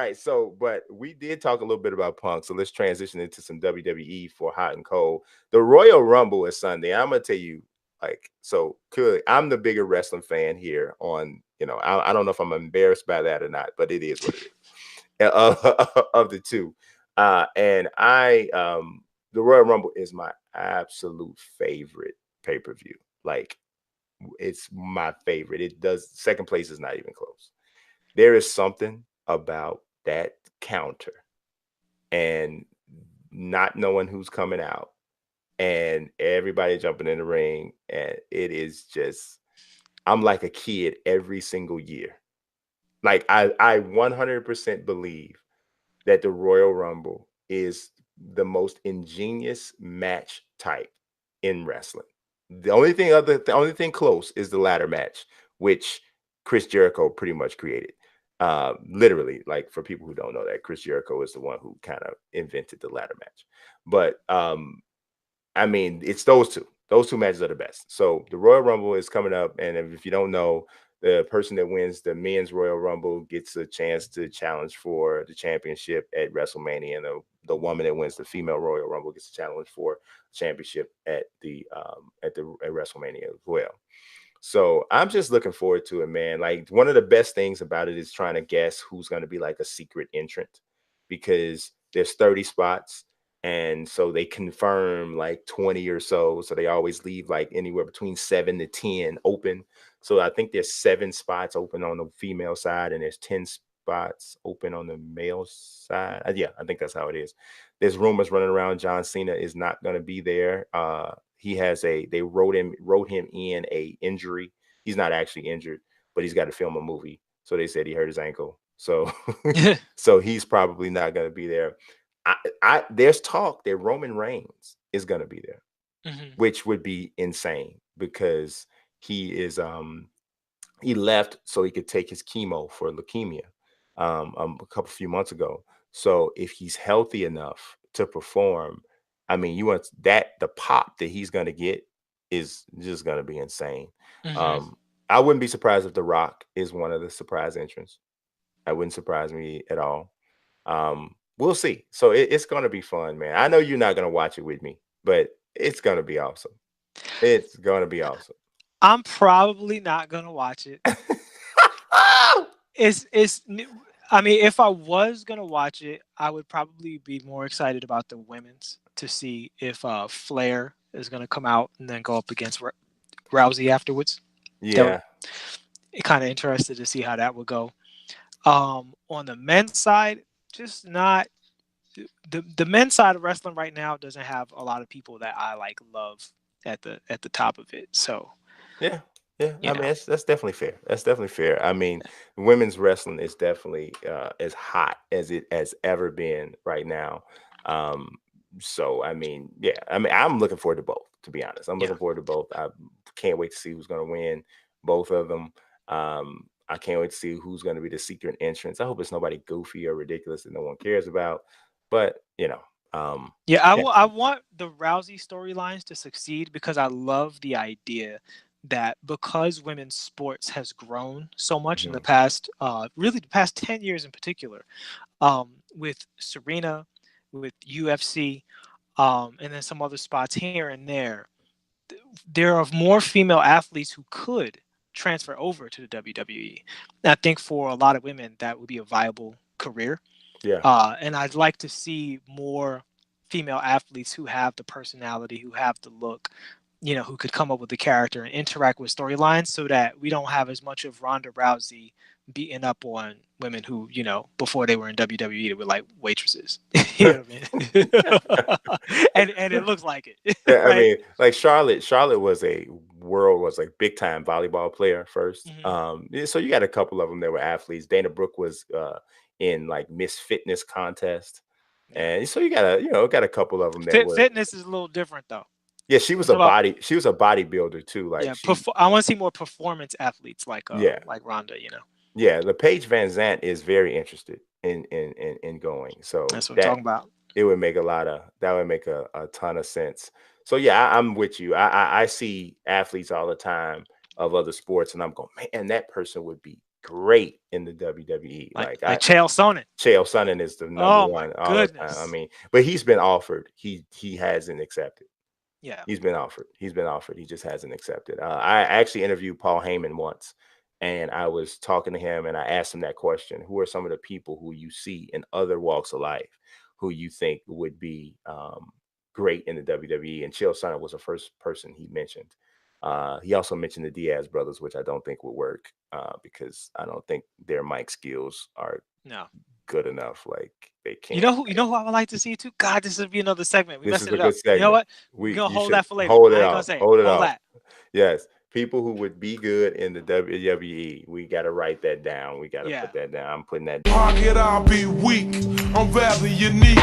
right. So, but we did talk a little bit about Punk. So let's transition into some WWE for hot and cold. The Royal Rumble is Sunday. I'm gonna tell you, like, so clearly, I'm the bigger wrestling fan here. On, I don't know if I'm embarrassed by that or not, but it is what it is. Of the two, and the Royal Rumble is my absolute favorite pay-per-view. Like, it's my favorite. It does. Second place is not even close. There is something about that counter and not knowing who's coming out and everybody jumping in the ring. And it is just, I'm like a kid every single year. Like, I 100% believe that the Royal Rumble is the most ingenious match type in wrestling. The only thing close is the ladder match, which Chris Jericho pretty much created. Literally, like, for people who don't know that, Chris Jericho is the one who kind of invented the ladder match. But I mean, it's those two. Those two matches are the best. So the Royal Rumble is coming up, and if you don't know, the person that wins the men's Royal Rumble gets a chance to challenge for the championship at WrestleMania, and the woman that wins the female Royal Rumble gets a challenge for championship at WrestleMania as well. So I'm just looking forward to it, man. Like, one of the best things about it is trying to guess who's going to be like a secret entrant, because there's 30 spots. And so they confirm like 20 or so. So they always leave like anywhere between 7 to 10 open. So I think there's 7 spots open on the female side, and there's 10 spots open on the male side. Yeah, I think that's how it is. There's rumors running around John Cena is not going to be there. They wrote him in a injury. He's not actually injured, but he's got to film a movie. So they said he hurt his ankle. So so he's probably not going to be there. There's talk that Roman Reigns is going to be there, which would be insane, because he left so he could take his chemo for leukemia a few months ago. So if he's healthy enough to perform, I mean, the pop that he's going to get is just going to be insane. I wouldn't be surprised if The Rock is one of the surprise entrants. That wouldn't surprise me at all. We'll see. So it's going to be fun, man. I know you're not going to watch it with me, but it's going to be awesome. It's going to be awesome. I'm probably not gonna watch it. It's. I mean, if I was gonna watch it, I would probably be more excited about the women's, to see if Flair is gonna come out and then go up against Rousey afterwards. Yeah. Kind of interested to see how that would go. On the men's side, just not the men's side of wrestling right now doesn't have a lot of people that I love at the top of it. So yeah. I mean, that's definitely fair. That's definitely fair. I mean, women's wrestling is definitely as hot as it has ever been right now. So I mean, yeah. I mean, I'm looking forward to both. To be honest, I'm looking forward to both. I can't wait to see who's going to win both of them. I can't wait to see who's going to be the secret entrance. I hope it's nobody goofy or ridiculous that no one cares about. But I want the Rousey storylines to succeed, because I love the idea that, because women's sports has grown so much in the past, really the past 10 years in particular, with Serena, with UFC, and then some other spots here and there, there are more female athletes who could transfer over to the WWE. And I think for a lot of women, that would be a viable career. Yeah. And I'd like to see more female athletes who have the personality, who have the look, who could come up with the character and interact with storylines, so that we don't have as much of Ronda Rousey beating up on women who, before they were in WWE, they were like waitresses. You know what I mean? and it looks like it. Yeah, Right? I mean, like Charlotte was like big time volleyball player first. So you got a couple of them that were athletes. Dana Brooke was in like Miss Fitness contest, and so you got a couple of them that were. Fitness is a little different though. Yeah, she was a bodybuilder too. Like, I want to see more performance athletes like Ronda. Yeah, the Paige Van Zant is very interested in going. So that's what I'm talking about. It would make that would make a ton of sense. So yeah, I'm with you. I see athletes all the time of other sports, and I'm going, man, that person would be great in the WWE. Like Chael Sonnen. Chael Sonnen is the number one all the time. I mean, but he's been offered. He hasn't accepted. Yeah, he's been offered. He just hasn't accepted. I actually interviewed Paul Heyman once, and I was talking to him, and I asked him that question: who are some of the people who you see in other walks of life who you think would be great in the WWE? And Chael Sonnen was the first person he mentioned. He also mentioned the Diaz brothers, which I don't think would work because I don't think their mic skills are good enough. Like they can't. You know who I would like to see too? God, this would be another segment. This is a good segment. You know what? We're gonna hold that for later. Hold it off. Hold it off. Yes. People who would be good in the WWE. We got to write that down. We got to put that down. I'm putting that down. How could I be weak? I'm rather unique.